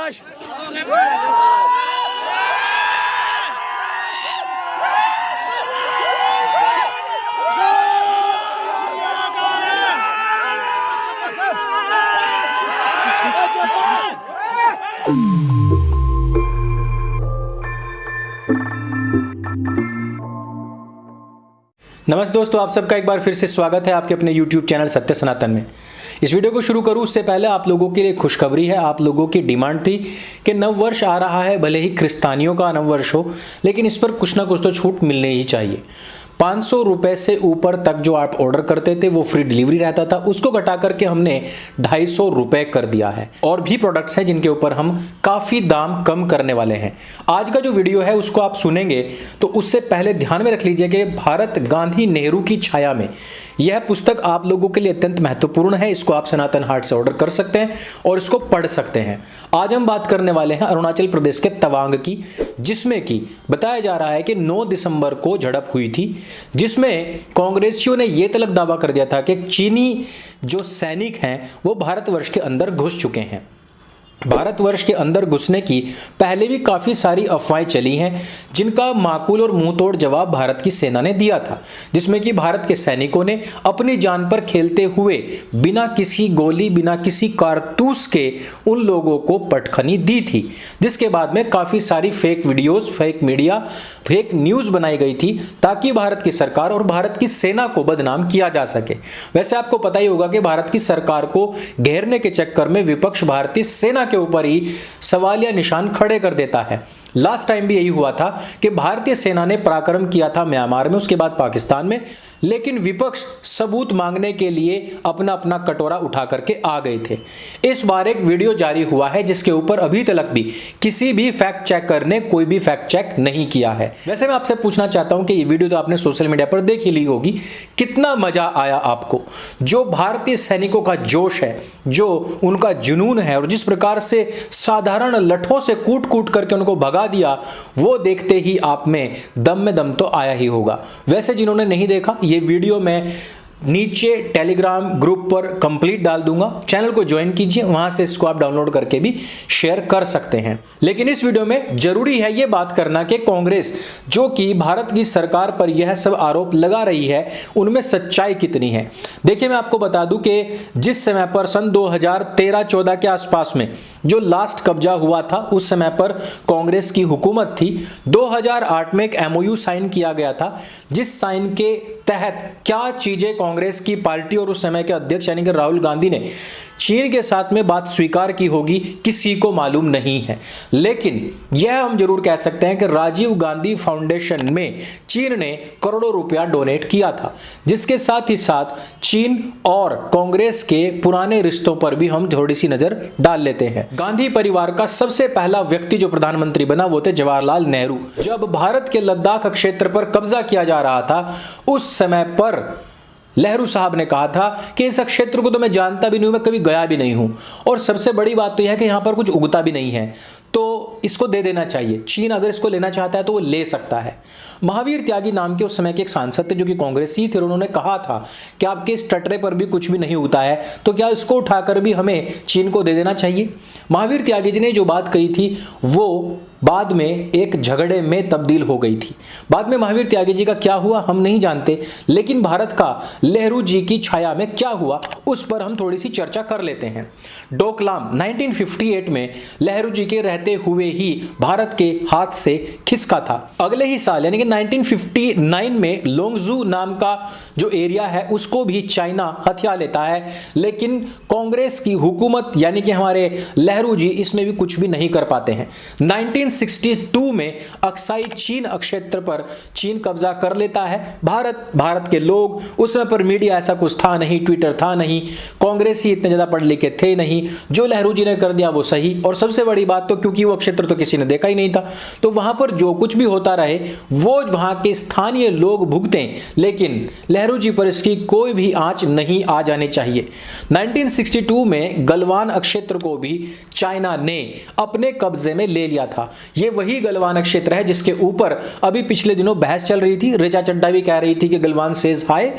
शाबाश। नमस्ते दोस्तों, आप सबका एक बार फिर से स्वागत है आपके अपने YouTube चैनल सत्य सनातन में। इस वीडियो को शुरू करूं उससे पहले आप लोगों के लिए खुशखबरी है। आप लोगों की डिमांड थी कि नव वर्ष आ रहा है, भले ही क्रिस्तानियों का नव वर्ष हो, लेकिन इस पर कुछ ना कुछ तो छूट मिलनी ही चाहिए। 500 रुपए से ऊपर तक जो आप ऑर्डर करते थे वो फ्री डिलीवरी रहता था, उसको घटा करके हमने 250 रुपए कर दिया है। और भी प्रोडक्ट्स हैं जिनके ऊपर हम काफी दाम कम करने वाले हैं। आज का जो वीडियो है उसको आप सुनेंगे तो उससे पहले ध्यान में रख लीजिए कि भारत गांधी नेहरू की छाया में यह पुस्तक आप लोगों के लिए अत्यंत महत्वपूर्ण है। इसको आप सनातन हाट से ऑर्डर कर सकते हैं और इसको पढ़ सकते हैं। आज हम बात करने वाले हैं अरुणाचल प्रदेश के तवांग की, जिसमें कि बताया जा रहा है कि 9 दिसंबर को झड़प हुई थी, जिसमें कांग्रेसियों ने यह तलक दावा कर दिया था कि चीनी जो सैनिक हैं वो भारतवर्ष के अंदर घुस चुके हैं। भारतवर्ष के अंदर घुसने की पहले भी काफी सारी अफवाहें चली हैं, जिनका माकूल और मुंहतोड़ जवाब भारत की सेना ने दिया था, जिसमें कि भारत के सैनिकों ने अपनी जान पर खेलते हुए बिना किसी गोली, बिना किसी कारतूस के उन लोगों को पटखनी दी थी, जिसके बाद में काफी सारी fake videos, fake media, fake news बनाई गई थी ताकि भारत की सरकार और भारत की सेना को बदनाम किया जा सके। वैसे आपको पता ही होगा कि भारत की सरकार को घेरने के चक्कर में विपक्ष भारतीय सेना के ऊपर ही सवालिया निशान खड़े कर देता है। लास्ट टाइम भी यही हुआ था कि भारतीय सेना ने पराक्रम किया था म्यांमार में, उसके बाद पाकिस्तान में, लेकिन विपक्ष सबूत मांगने के लिए अपना अपना कटोरा उठा करके आ गए थे। इस बार एक वीडियो जारी हुआ है जिसके ऊपर अभी तक भी किसी भी फैक्ट चेकर ने कोई भी फैक्ट चेक नहीं किया है। वैसे मैं आपसे पूछना चाहता हूं कि ये वीडियो तो आपने सोशल मीडिया पर देख ही ली होगी, कितना मजा आया आपको? जो भारतीय सैनिकों का जोश है, जो उनका जुनून है और जिस प्रकार से साधारण लठों से कूट कूट करके उनको भगा दिया, वो देखते ही आप में दम तो आया ही होगा। वैसे जिन्होंने नहीं देखा, ये वीडियो मैं नीचे टेलीग्राम ग्रुप पर कंप्लीट डाल दूंगा, चैनल को ज्वाइन कीजिए, वहां से इसको आप डाउनलोड करके भी शेयर कर सकते हैं। लेकिन इस वीडियो में जरूरी है यह बात करना कि कांग्रेस जो कि भारत की सरकार पर यह सब आरोप लगा रही है, उनमें सच्चाई कितनी है। देखिए, मैं आपको बता दूं कि जिस समय पर सन 2013-14 के आसपास में जो लास्ट कब्जा हुआ था, उस समय पर कांग्रेस की हुकूमत थी। 2008 में एक MOU साइन किया गया था, जिस साइन के तहत क्या चीजें कांग्रेस की पार्टी और उस समय के अध्यक्ष यानी कि राहुल गांधी ने चीन के साथ में बात स्वीकार की होगी, किसी को मालूम नहीं है। लेकिन यह हम जरूर कह सकते हैं कि राजीव गांधी फाउंडेशन में चीन ने करोड़ों रुपया डोनेट किया था, जिसके साथ ही साथ चीन और कांग्रेस के पुराने रिश्तों पर भी हम थोड़ी सी नजर डाल लेते हैं। गांधी परिवार का सबसे पहला व्यक्ति जो प्रधानमंत्री बना वो थे जवाहरलाल नेहरू। जब भारत के लद्दाख क्षेत्र पर कब्जा किया जा रहा था, उस समय पर नेहरू साहब ने कहा था कि इस क्षेत्र को तो मैं जानता भी नहीं हूं, मैं कभी गया भी नहीं हूं, और सबसे बड़ी बात तो यह है कि यहां पर कुछ उगता भी नहीं है, तो इसको दे देना चाहिए। चीन अगर इसको लेना चाहता है तो वो ले सकता है। महावीर त्यागी नाम के उस समय के एक सांसद थे जो कि कांग्रेसी थे, और उन्होंने कहा था कि आपके इस टटरे पर भी कुछ भी नहीं उगता है, तो क्या इसको उठाकर भी हमें चीन को दे देना चाहिए? महावीर त्यागी जी ने जो बात कही थी वो बाद में एक झगड़े में तब्दील हो गई थी। बाद में महावीर त्यागी जी का क्या हुआ हम नहीं जानते, लेकिन भारत का नेहरू जी की छाया में क्या हुआ उस पर हम थोड़ी सी चर्चा कर लेते हैं। डोकलाम 1958 में नेहरू जी के रहते हुए ही भारत के हाथ से खिसका था। अगले ही साल यानी कि 1959 में लोंगजू नाम का जो एरिया है उसको भी चाइना हथिया लेता है, लेकिन कांग्रेस की हुकूमत यानी कि हमारे नेहरू जी इसमें भी कुछ भी नहीं कर पाते हैं। 1962 में अक्साई चीन क्षेत्र पर चीन कब्जा कर लेता है। भारत के लोग उस समय पर मीडिया ऐसा कुछ था नहीं, ट्विटर था नहीं, कांग्रेसी इतने ज्यादा पढ़े लिखे थे नहीं, जो नेहरू जी ने कर दिया वो सही। और सबसे बड़ी बात तो क्योंकि क्योंकि वो क्षेत्र तो किसी ने देखा ही नहीं था। तो वहां पर जो कुछ भी होता रहे वो वहां के स्थानीय लोग भुगतें, लेकिन नेहरू जी पर इसकी कोई भी आंच नहीं आ जानी चाहिए। 1962 में गलवान क्षेत्र को भी चाइना ने अपने कब्जे में ले लिया था। ये वही गलवान क्षेत्र है जिसके ऊपर अभी पिछले दिनों बहस चल रही थी। ऋचा चड्ढा भी कह रही थी कि गलवान सेज हाय।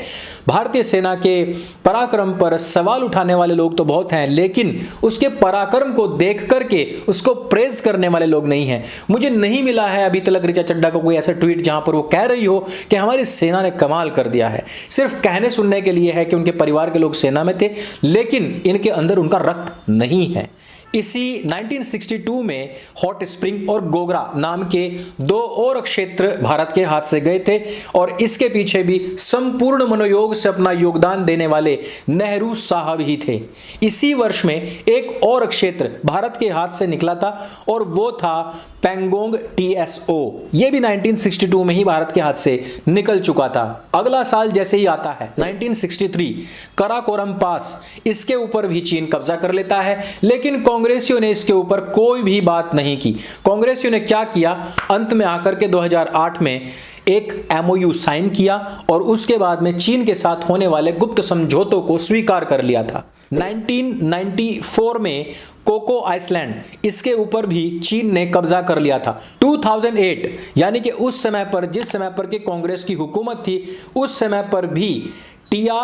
भारतीय सेना के पराक्रम पर सवाल उठाने वाले लोग तो बहुत हैं, लेकिन उसके पराक्रम को देख करके उसको प्रेज करने वाले लोग नहीं हैं। मुझे नहीं मिला है अभी तक ऋचा चड्ढा को कोई ऐसा ट्वीट जहां पर वो कह रही हो कि हमारी सेना ने कमाल कर दिया है। सिर्फ कहने सुनने के लिए है कि उनके परिवार के लोग सेना में थे, लेकिन इनके अंदर उनका रक्त नहीं है। इसी 1962 में हॉट स्प्रिंग और गोगरा नाम के दो और क्षेत्र भारत के हाथ से गए थे, और इसके पीछे भी संपूर्ण मनोयोग से अपना योगदान देने वाले नेहरू साहब ही थे। इसी वर्ष में एक और क्षेत्र भारत के हाथ से निकला था और वो था पेंगोंग TSO। ये भी 1962 में ही भारत के हाथ से निकल चुका था। अगला साल जैसे ही आता है 1963, कराकोरम पास, इसके ऊपर भी चीन कब्जा कर लेता है, लेकिन कांग्रेसियों ने इसके ऊपर कोई भी बात नहीं की। कांग्रेसियों ने क्या किया, अंत में आकर के 2008 में एक MOU साइन किया और उसके बाद में चीन के साथ होने वाले गुप्त समझौतों को स्वीकार कर लिया था। 1994 में कोको आइसलैंड, इसके ऊपर भी चीन ने कब्जा कर लिया था। 2008 यानी कि उस समय पर, जिस समय पर कि कांग्रेस की हुकूमत थी, उस समय पर भी टिया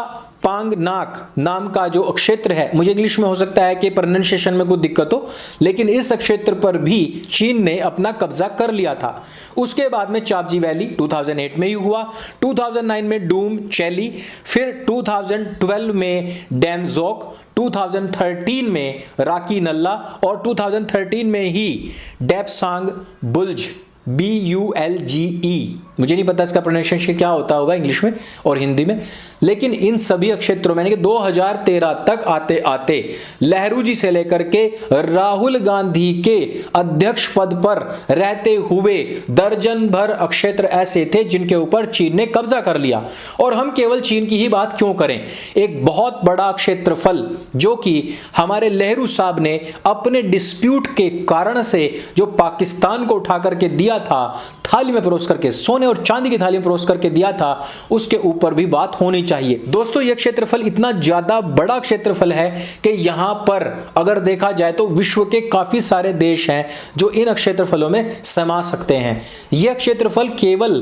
पांग नाक नाम का जो क्षेत्र है, मुझे इंग्लिश में हो सकता है कि प्रोनाउंसिएशन में कोई दिक्कत हो, लेकिन इस क्षेत्र पर भी चीन ने अपना कब्जा कर लिया था। उसके बाद में चापजी वैली 2008 में ही हुआ, 2009 में डूम चैली, फिर 2012 में डैमजोक, 2013 में राकी नल्ला और 2013 में ही डेप्सांग बुल्ज BULGE। मुझे नहीं पता इसका प्रोनाउंसिएशन क्या होता होगा इंग्लिश में और हिंदी में, लेकिन इन सभी क्षेत्रों में 2013 तक आते आते नेहरू जी से लेकर के राहुल गांधी के अध्यक्ष पद पर रहते हुए दर्जन भर क्षेत्र ऐसे थे जिनके ऊपर चीन ने कब्जा कर लिया। और हम केवल चीन की ही बात क्यों करें, एक बहुत बड़ा क्षेत्रफल जो कि हमारे नेहरू साहब ने अपने डिस्प्यूट के कारण से जो पाकिस्तान को उठा करके दिया था, थाली में परोस करके, सोने और चांदी की थाली में परोस करके दिया था, उसके ऊपर भी बात होनी चाहिए। दोस्तों, यह क्षेत्रफल इतना ज्यादा बड़ा क्षेत्रफल है कि यहां पर अगर देखा जाए तो विश्व के काफी सारे देश हैं जो इन क्षेत्रफलों में समा सकते हैं। यह क्षेत्रफल केवल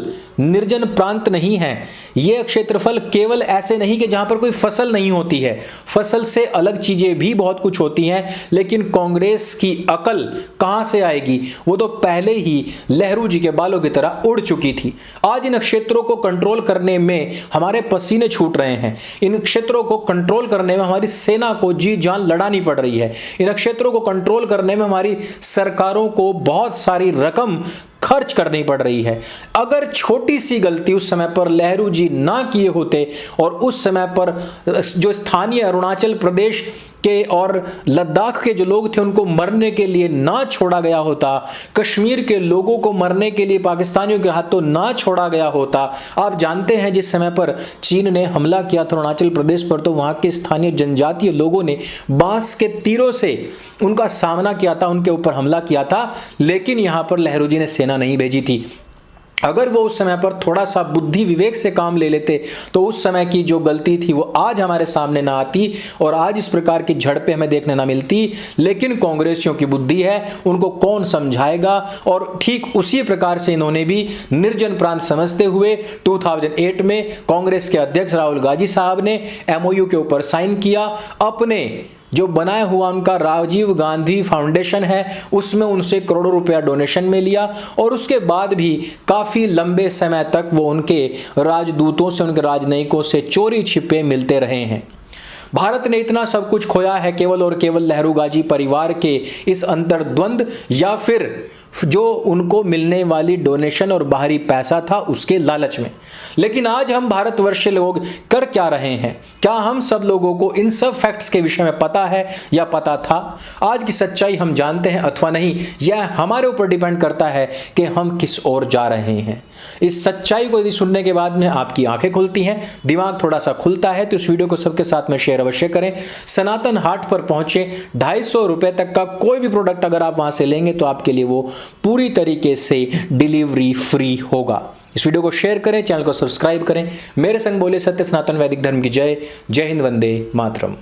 निर्जन प्रांत नहीं है, यह क्षेत्रफल केवल ऐसे नहीं कि जहां पर कोई फसल नहीं होती है, फसल से अलग चीजें भी बहुत कुछ होती हैं, लेकिन कांग्रेस की अकल कहां से आएगी, वो तो पहले ही नेहरू जी के बालों की तरह उड़ चुकी थी। आज इन क्षेत्रों को कंट्रोल करने में हमारे पसीने छूट रहे हैं, इन क्षेत्रों को कंट्रोल करने में हमारी सेना को जी जान लड़ानी पड़ रही है, इन क्षेत्रों को कंट्रोल करने में हमारी सरकारों को बहुत सारी रकम खर्च करनी पड़ रही है। अगर छोटी सी गलती उस समय पर नेहरू जी ना किए होते और उस समय पर जो स्थानीय अरुणाचल प्रदेश के और लद्दाख के जो लोग थे उनको मरने के लिए ना छोड़ा गया होता, कश्मीर के लोगों को मरने के लिए पाकिस्तानियों के हाथों ना छोड़ा गया होता। आप जानते हैं जिस समय पर चीन ने हमला किया था अरुणाचल प्रदेश पर, तो वहां के स्थानीय जनजातीय लोगों ने बांस के तीरों से उनका सामना किया था, उनके ऊपर हमला किया था, लेकिन यहां पर नेहरू जी ने सेना नहीं भेजी थी। अगर वो उस समय पर थोड़ा सा बुद्धि विवेक से काम ले लेते तो उस समय की जो गलती थी वो आज हमारे सामने ना आती और आज इस प्रकार की झड़पें हमें देखने ना मिलती। लेकिन कांग्रेसियों की बुद्धि है, उनको कौन समझाएगा। और ठीक उसी प्रकार से इन्होंने भी निर्जन प्रांत समझते हुए 2008 में कांग्रेस के अध्यक्ष राहुल गांधी साहब ने MOU के ऊपर साइन किया। अपने जो बनाया हुआ उनका राजीव गांधी फाउंडेशन है उसमें उनसे करोड़ों रुपया डोनेशन में लिया और उसके बाद भी काफी लंबे समय तक वो उनके राजदूतों से, उनके राजनयिकों से चोरी छिपे मिलते रहे हैं। भारत ने इतना सब कुछ खोया है केवल और केवल नेहरू गांधी परिवार के इस अंतर्द्वंद या फिर जो उनको मिलने वाली डोनेशन और बाहरी पैसा था उसके लालच में। लेकिन आज हम भारतवर्ष के लोग कर क्या रहे हैं? क्या हम सब लोगों को इन सब फैक्ट्स के विषय में पता है या पता था? आज की सच्चाई हम जानते हैं अथवा नहीं, यह हमारे ऊपर डिपेंड करता है कि हम किस ओर जा रहे हैं। इस सच्चाई को यदि सुनने के बाद में आपकी आंखें खुलती हैं, दिमाग थोड़ा सा खुलता है, तो इस वीडियो को सबके साथ में शेयर अवश्य करें। सनातन हाट पर पहुंचे, 250 रुपए तक का कोई भी प्रोडक्ट अगर आप वहां से लेंगे तो आपके लिए वो पूरी तरीके से डिलीवरी फ्री होगा। इस वीडियो को शेयर करें, चैनल को सब्सक्राइब करें। मेरे संग बोले सत्य सनातन वैदिक धर्म की जय। जय हिंद, वंदे मातरम।